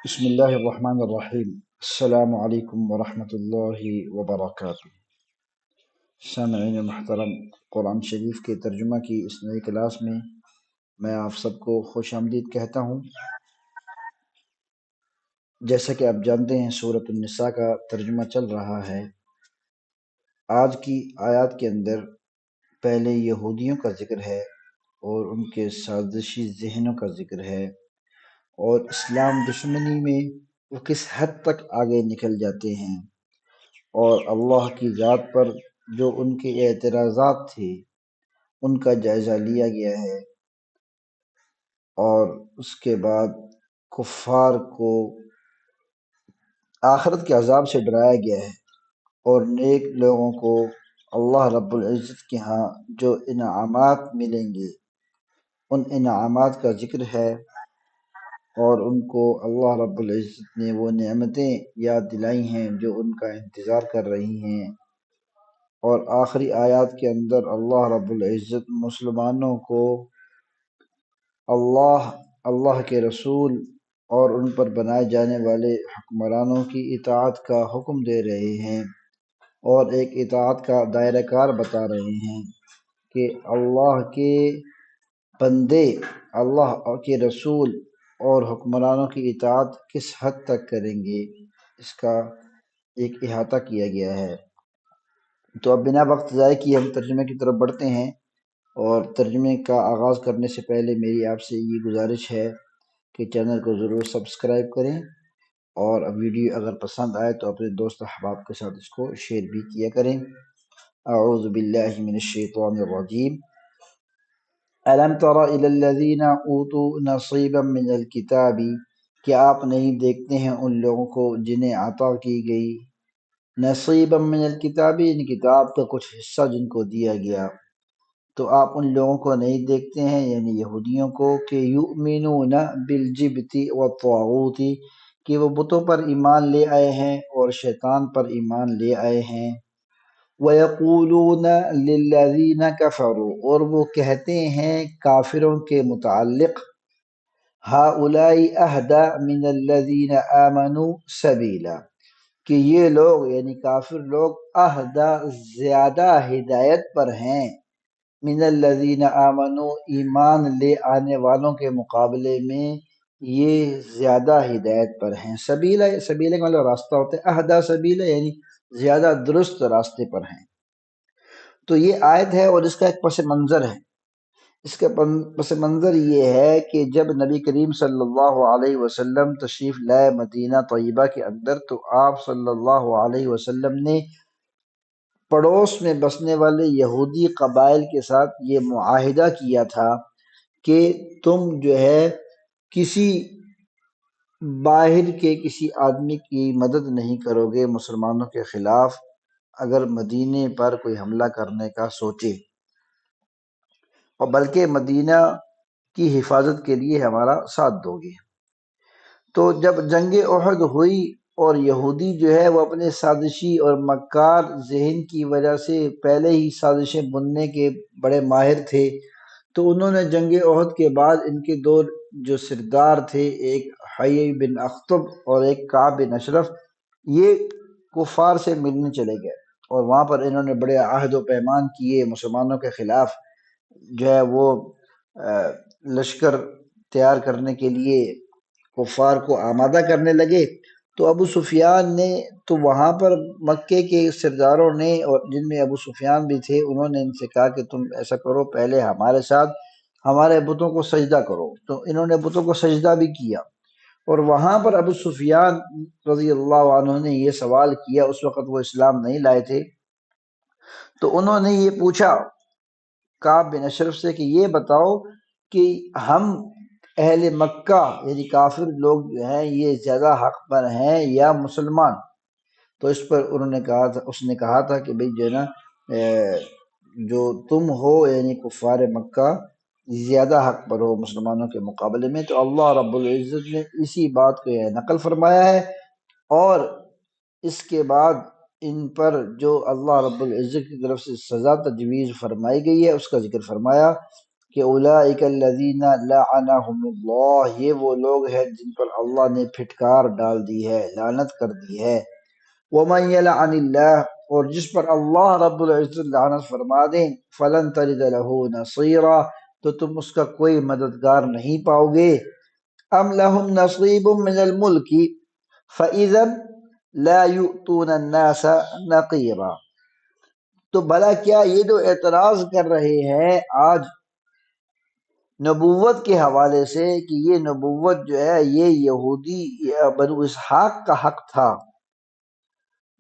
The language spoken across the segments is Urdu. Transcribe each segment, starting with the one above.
بسم اللہ الرحمن الرحیم۔ السلام علیکم ورحمۃ اللہ وبرکاتہ۔ سامعین محترم، قرآن شریف کے ترجمہ کی اس نئی کلاس میں آپ سب کو خوش آمدید کہتا ہوں۔ جیسا کہ آپ جانتے ہیں سورۃ النساء کا ترجمہ چل رہا ہے۔ آج کی آیات کے اندر پہلے یہودیوں کا ذکر ہے اور ان کے سازشی ذہنوں کا ذکر ہے، اور اسلام دشمنی میں وہ کس حد تک آگے نکل جاتے ہیں، اور اللہ کی ذات پر جو ان کے اعتراضات تھے ان کا جائزہ لیا گیا ہے، اور اس کے بعد کفار کو آخرت کے عذاب سے ڈرایا گیا ہے، اور نیک لوگوں کو اللہ رب العزت کے ہاں جو انعامات ملیں گے ان انعامات کا ذکر ہے، اور ان کو اللہ رب العزت نے وہ نعمتیں یاد دلائی ہیں جو ان کا انتظار کر رہی ہیں۔ اور آخری آیات کے اندر اللہ رب العزت مسلمانوں کو اللہ کے رسول اور ان پر بنائے جانے والے حکمرانوں کی اطاعت کا حکم دے رہے ہیں، اور ایک اطاعت کا دائرہ کار بتا رہے ہیں کہ اللہ کے بندے اللہ کے رسول اور حکمرانوں کی اطاعت کس حد تک کریں گے، اس کا ایک احاطہ کیا گیا ہے۔ تو اب بنا وقت ضائع کیے ہم ترجمے کی طرف بڑھتے ہیں، اور ترجمے کا آغاز کرنے سے پہلے میری آپ سے یہ گزارش ہے کہ چینل کو ضرور سبسکرائب کریں، اور ویڈیو اگر پسند آئے تو اپنے دوست احباب کے ساتھ اس کو شیئر بھی کیا کریں۔ اعوذ باللہ من الشیطان الرجیم۔ الم تر الی الذین اوتوا نصیبا من الکتاب، کیا آپ نہیں دیکھتے ہیں ان لوگوں کو جنہیں عطا کی گئی نصیبا من الکتاب، یعنی کتاب کا کچھ حصہ جن کو دیا گیا، تو آپ ان لوگوں کو نہیں دیکھتے ہیں یعنی یہودیوں کو کہ یؤمنون بالجبت والطاغوت، کہ وہ بتوں پر ایمان لے آئے ہیں اور شیطان پر ایمان لے آئے ہیں۔ وَيَقُولُونَ لِلَّذِينَ كَفَرُوا، اور وہ کہتے ہیں کافروں کے متعلق، هَؤُلَاءِ أَهْدَىٰ مِنَ الَّذِينَ آمَنُوا سَبِيلًا، کہ یہ لوگ یعنی کافر لوگ زیادہ ہدایت پر ہیں، من الذین آمنوا، ایمان لے آنے والوں کے مقابلے میں یہ زیادہ ہدایت پر ہیں۔ سبیلہ کا مطلب راستہ ہوتا ہے، اہدا سبیلہ یعنی زیادہ درست راستے پر ہیں۔ تو یہ آیت ہے اور اس کا ایک پس منظر ہے۔ اس کا پس منظر یہ ہے کہ جب نبی کریم صلی اللہ علیہ وسلم تشریف لائے مدینہ طیبہ کے اندر، تو آپ صلی اللہ علیہ وسلم نے پڑوس میں بسنے والے یہودی قبائل کے ساتھ یہ معاہدہ کیا تھا کہ تم جو ہے کسی باہر کے کسی آدمی کی مدد نہیں کرو گے مسلمانوں کے خلاف اگر مدینے پر کوئی حملہ کرنے کا سوچے، اور بلکہ مدینہ کی حفاظت کے لیے ہمارا ساتھ دو گے۔ تو جب جنگ احد ہوئی اور یہودی جو ہے وہ اپنے سازشی اور مکار ذہن کی وجہ سے پہلے ہی سازشیں بننے کے بڑے ماہر تھے، تو انہوں نے جنگ احد کے بعد ان کے دو جو سردار تھے، ایک حیی بن اخطب اور ایک کعب بن اشرف، یہ کفار سے ملنے چلے گئے، اور وہاں پر انہوں نے بڑے عہد و پیمان کیے مسلمانوں کے خلاف، جو ہے وہ لشکر تیار کرنے کے لیے کفار کو آمادہ کرنے لگے۔ تو ابو سفیان نے تو وہاں پر مکے کے سرداروں نے، اور جن میں ابو سفیان بھی تھے، انہوں نے ان سے کہا کہ تم ایسا کرو، پہلے ہمارے ساتھ ہمارے بتوں کو سجدہ کرو۔ تو انہوں نے بتوں کو سجدہ بھی کیا، اور وہاں پر ابو سفیان رضی اللہ عنہ نے یہ سوال کیا، اس وقت وہ اسلام نہیں لائے تھے، تو انہوں نے یہ پوچھا کعب بن اشرف سے کہ یہ بتاؤ کہ ہم اہل مکہ یعنی کافر لوگ جو ہیں یہ زیادہ حق پر ہیں یا مسلمان؟ تو اس پر اس نے کہا تھا کہ بھئی جو ہے نا جو تم ہو یعنی کفار مکہ زیادہ حق پر ہو مسلمانوں کے مقابلے میں۔ تو اللہ رب العزت نے اسی بات کو نقل فرمایا ہے، اور اس کے بعد ان پر جو اللہ رب العزت کی طرف سے سزا تجویز فرمائی گئی ہے اس کا ذکر فرمایا۔ کہ اولئک الذین لعنہم اللہ، یہ وہ لوگ ہیں جن پر اللہ نے پھٹکار ڈال دی ہے، لعنت کر دی ہے۔ ومن یلعن اللہ، اور جس پر اللہ رب العزت لعنت فرما دیں، فلن تجد له نصیرا، تو تم اس کا کوئی مددگار نہیں پاؤ گے۔ ام لهم نصیب من الملک فاذا لا یؤتون الناس نقیرا، تو بھلا کیا یہ جو اعتراض کر رہے ہیں آج نبوت کے حوالے سے کہ یہ نبوت جو ہے یہ یہودی یا بنو اسحاق کا حق تھا،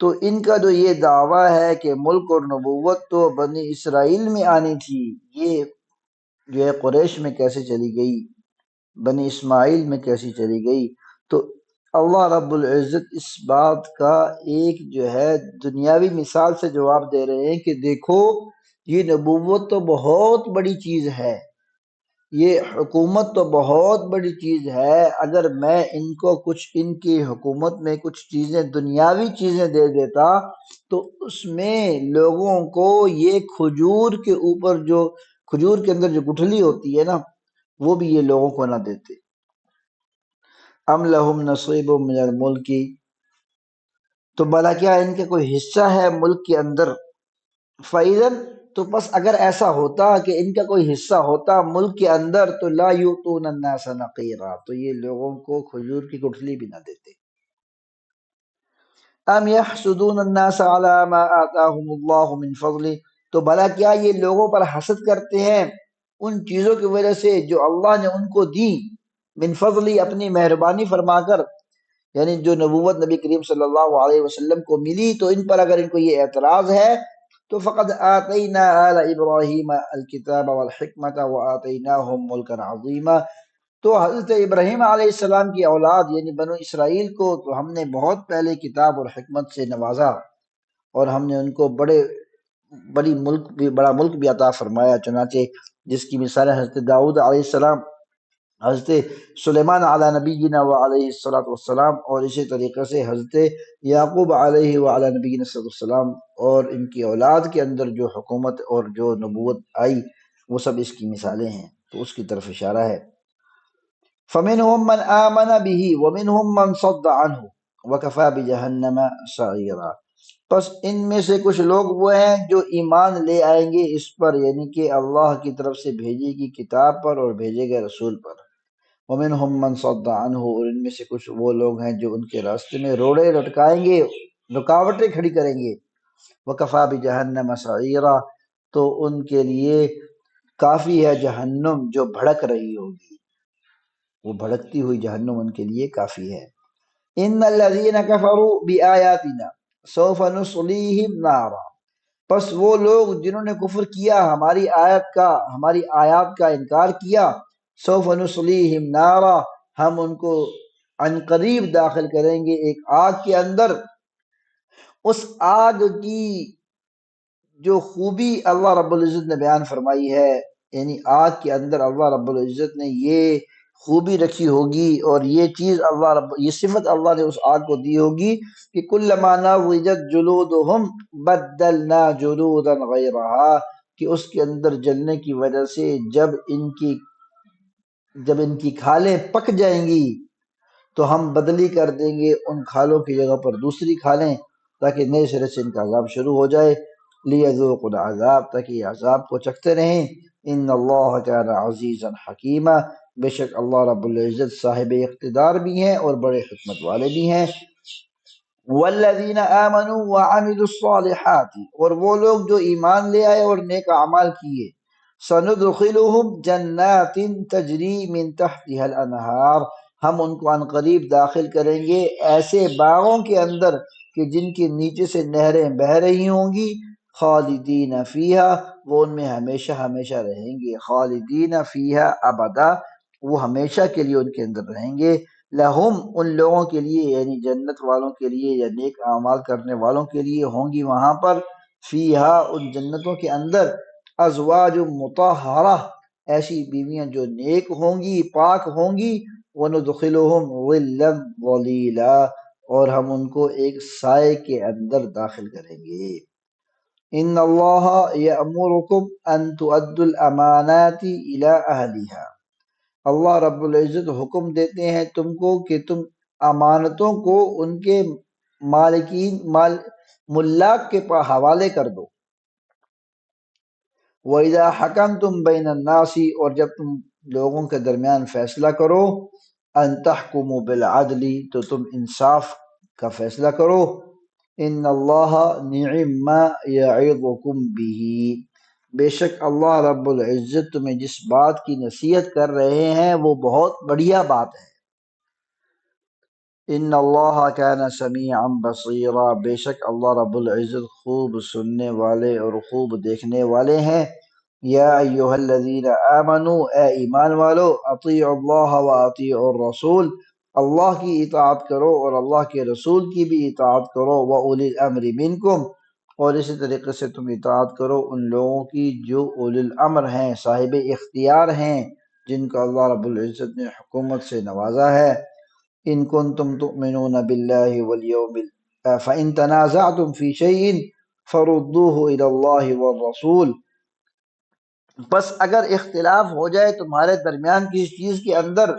تو ان کا جو یہ دعویٰ ہے کہ ملک اور نبوت تو بنی اسرائیل میں آنی تھی، یہ جو ہے قریش میں کیسے چلی گئی، بنی اسماعیل میں کیسی چلی گئی؟ تو اللہ رب العزت اس بات کا ایک جو ہے دنیاوی مثال سے جواب دے رہے ہیں کہ دیکھو یہ نبوت تو بہت بڑی چیز ہے، یہ حکومت تو بہت بڑی چیز ہے، اگر میں ان کو کچھ ان کی حکومت میں کچھ چیزیں دنیاوی چیزیں دے دیتا تو اس میں لوگوں کو یہ کھجور کے اوپر جو کھجور کے اندر جو گٹھلی ہوتی ہے نا وہ بھی یہ لوگوں کو نہ دیتے۔ ام لہم نصیب من الملک، تو بھلا کیا ان کے کوئی حصہ ہے ملک کے اندر؟ فَإِذًا، تو بس اگر ایسا ہوتا کہ ان کا کوئی حصہ ہوتا ملک کے اندر تو لا یؤتون الناس نقیرا، تو یہ لوگوں کو کھجور کی گٹھلی بھی نہ دیتے۔ ام یحسدون الناس علی ما آتاہم اللہ من فضل، تو بھلا کیا یہ لوگوں پر حسد کرتے ہیں ان چیزوں کی وجہ سے جو اللہ نے ان کو دی، من فضلی اپنی مہربانی فرما کر، یعنی جو نبوت نبی کریم صلی اللہ علیہ وسلم کو ملی، تو ان پر اگر ان کو یہ اعتراض ہے تو فقد آتینا آل ابراہیم الکتاب والحکمت وآتیناہم ملکا عظیما، تو حضرت ابراہیم علیہ السلام کی اولاد یعنی بنو اسرائیل کو تو ہم نے بہت پہلے کتاب اور حکمت سے نوازا، اور ہم نے ان کو بڑا ملک بھی عطا فرمایا، چنانچہ جس کی مثال حضرت داؤد علیہ السلام، حضرت سلیمان علی نبینا وعلیہ الصلوۃ والسلام، اور اسی طریقے سے حضرت یعقوب علیہ وعلی نبینا الصلوۃ والسلام، اور ان کی اولاد کے اندر جو حکومت اور جو نبوت آئی وہ سب اس کی مثالیں ہیں، تو اس کی طرف اشارہ ہے۔ فَمِنْهُمْ مَنْ آمَنَ بِهِ وَمِنْهُمْ مَنْ صَدَّ عَنْهُ وَكَفَى بِجَهَنَّمَ سَعِيرًا، پس ان میں سے کچھ لوگ وہ ہیں جو ایمان لے آئیں گے اس پر، یعنی کہ اللہ کی طرف سے بھیجی گئی کتاب پر اور بھیجے گئے رسول پر۔ وَمِنْهُمْ مَنْ صَدَّ عَنْهُ، اور ان میں سے کچھ وہ لوگ ہیں جو ان کے راستے میں روڑے لٹکائیں گے، رکاوٹیں کھڑی کریں گے۔ وَكَفَى بِجَهَنَّمَ سَعِيرًا، تو ان کے لیے کافی ہے جہنم جو بھڑک رہی ہوگی، وہ بھڑکتی ہوئی جہنم ان کے لیے کافی ہے۔ ان الذین کفروا بآیاتنا سوف نصلیہم نارا، پس وہ لوگ جنہوں نے کفر کیا ہماری آیات کا انکار کیا، سوف نصلیہم نارا، ہم ان کو عن قریب داخل کریں گے ایک آگ کے اندر۔ اس آگ کی جو خوبی اللہ رب العزت نے بیان فرمائی ہے، یعنی آگ کے اندر اللہ رب العزت نے یہ خوبی رکھی ہوگی اور یہ چیز یہ صفت اللہ نے اس آگ کو دی ہوگی کہ کلما نضجت جلودہم بدلنا جلودا غیرہا، کہ اس کے اندر جلنے کی وجہ سے جب ان کی کھالیں پک جائیں گی تو ہم بدلی کر دیں گے ان کھالوں کی جگہ پر دوسری کھالیں، تاکہ نئے سرے سے ان کا عذاب شروع ہو جائے۔ لیذوقوا العذاب، تاکہ یہ عذاب کو چکھتے رہیں۔ ان اللہ کان عزیزا حکیما، بے شک اللہ رب العزت صاحب اقتدار بھی ہیں اور بڑے حکمت والے بھی ہیں۔ والذین آمنوا وعملوا الصالحات، اور وہ لوگ جو ایمان لے آئے اور نیک اعمال کیے، سندخلہم جنات تجری من تحتها الانہار، ہم ان کو عن قریب داخل کریں گے ایسے باغوں کے اندر کہ جن کے نیچے سے نہریں بہہ رہی ہوں گی، خالدین فیہا، وہ ان میں ہمیشہ ہمیشہ رہیں گے، خالدین فیہا ابدا، وہ ہمیشہ کے لیے ان کے اندر رہیں گے۔ لہم، ان لوگوں کے لیے یعنی جنت والوں کے لیے یا نیک اعمال کرنے والوں کے لیے ہوں گی وہاں پر، فیہا، ان جنتوں کے اندر، ازواج مطہرہ، ایسی بیویاں جو نیک ہوں گی، پاک ہوں گی، وندخلہم ظلا ظلیلا، اور ہم ان کو ایک سائے کے اندر داخل کریں گے۔ ان اللہ یأمرکم ان تؤدوا الامانات الی اہلها، اللہ رب العزت حکم دیتے ہیں تم کو کہ تم امانتوں کو ان کے مالکین ملاک کے حوالے کر دو۔ وَإِذَا حَكَمْتُمْ بَيْنَ النَّاسِ، اور جب تم لوگوں کے درمیان فیصلہ کرو، أَن تَحْكُمُوا بِالْعَدْلِ، تو تم انصاف کا فیصلہ کرو۔ إِنَّ اللَّهَ نِعِمَّ مَا يَعِظُكُمْ بِهِ، بے شک اللہ رب العزت تمہیں جس بات کی نصیحت کر رہے ہیں وہ بہت بڑھیا بات ہے۔ ان اللہ کان سمیعا بصیرا، بے شک اللہ رب العزت خوب سننے والے اور خوب دیکھنے والے ہیں۔ یا ایہا الذین آمنوا، اے ایمان والو، اطیعوا اللہ و اطیعوا الرسول، اللہ کی اطاعت کرو اور اللہ کے رسول کی بھی اطاعت کرو، وَأُولِي الْأَمْرِ مِنْکُمْ، اور اسی طریقے سے تم اطاعت کرو ان لوگوں کی جو اولی الامر ہیں، صاحب اختیار ہیں، جن کو اللہ رب العزت نے حکومت سے نوازا ہے۔ ان کنتم تؤمنون باللہ والیوم فإن تنازعتم فی شیء فردوه الی اللہ والرسول، بس اگر اختلاف ہو جائے تمہارے درمیان کسی چیز کے اندر،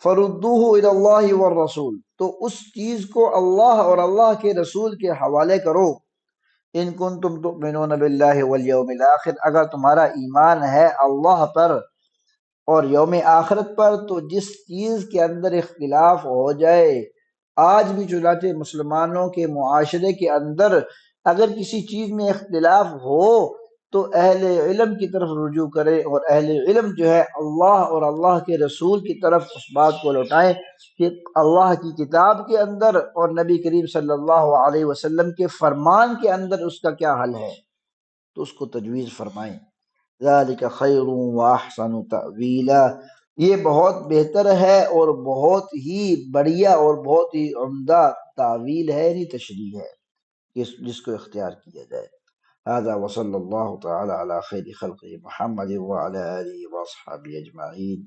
فردوه الی اللہ والرسول، تو اس چیز کو اللہ اور اللہ کے رسول کے حوالے کرو۔ ان کنتم تؤمنون باللہ والیوم الآخر، اگر تمہارا ایمان ہے اللہ پر اور یوم آخرت پر، تو جس چیز کے اندر اختلاف ہو جائے، آج بھی چنانچہ مسلمانوں کے معاشرے کے اندر اگر کسی چیز میں اختلاف ہو تو اہل علم کی طرف رجوع کرے، اور اہل علم جو ہے اللہ اور اللہ کے رسول کی طرف اس بات کو لوٹائیں کہ اللہ کی کتاب کے اندر اور نبی کریم صلی اللہ علیہ وسلم کے فرمان کے اندر اس کا کیا حل ہے، تو اس کو تجویز فرمائیں۔ ذالک خیر واحسن تأویلا، یہ بہت بہتر ہے اور بہت ہی بڑھیا اور بہت ہی عمدہ تعویل ہے، یعنی تشریح ہے جس کو اختیار کیا جائے۔ هذا وصلی اللہ تعالی علی خیر خلقہ محمد وعلی آلہ واصحابہ اجمعین۔